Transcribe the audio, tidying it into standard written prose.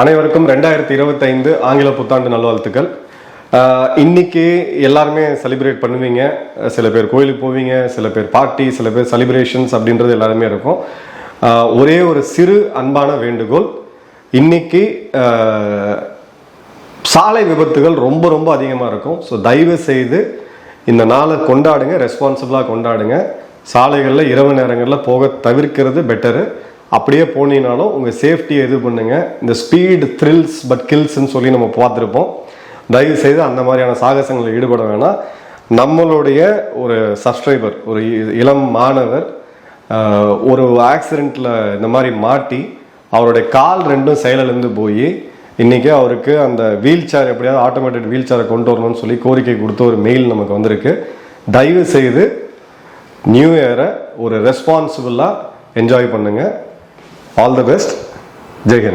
அனைவருக்கும் 2025 ஆங்கில புத்தாண்டு நல்வாழ்த்துக்கள். இன்னைக்கு எல்லாருமே செலிப்ரேட் பண்ணுவீங்க. சில பேர் கோயிலுக்கு போவீங்க, சில பேர் பார்ட்டி, சில பேர் செலிப்ரேஷன்ஸ் அப்படின்றது எல்லாருமே இருக்கும். ஒரே ஒரு சிறு அன்பான வேண்டுகோள், இன்னைக்கு சாலை விபத்துகள் ரொம்ப ரொம்ப அதிகமாக இருக்கும். ஸோ தயவு செய்து இந்த நாளை கொண்டாடுங்க, ரெஸ்பான்சிபிளாக கொண்டாடுங்க. சாலைகளில் இரவு நேரங்களில் போக தவிர்க்கிறது பெட்டரு. அப்படியே போனீங்கனாலும் உங்கள் சேஃப்டியை இது பண்ணுங்க. இந்த ஸ்பீடு த்ரில்ஸ் பட் கில்ஸ்ன்னு சொல்லி நம்ம பார்த்துருப்போம். தயவு செய்து அந்த மாதிரியான சாகசங்களில் ஈடுபட வேணாம். நம்மளுடைய ஒரு சப்ஸ்கிரைபர், ஒரு இளம் மாணவர் ஒரு ஆக்சிடெண்ட்டில் இந்த மாதிரி மாட்டி அவருடைய கால் ரெண்டும் செயலிழந்து போய் இன்றைக்கி அவருக்கு அந்த வீல் சேர் எப்படியாவது ஆட்டோமேட்டிக் வீல் சேரை கொண்டு வரணும்னு சொல்லி கோரிக்கை கொடுத்த ஒரு மெயில் நமக்கு வந்திருக்கு. தயவு செய்து நியூ இயரை ஒரு ரெஸ்பான்சிபிளாக என்ஜாய் பண்ணுங்கள். All the best. Jai Hind.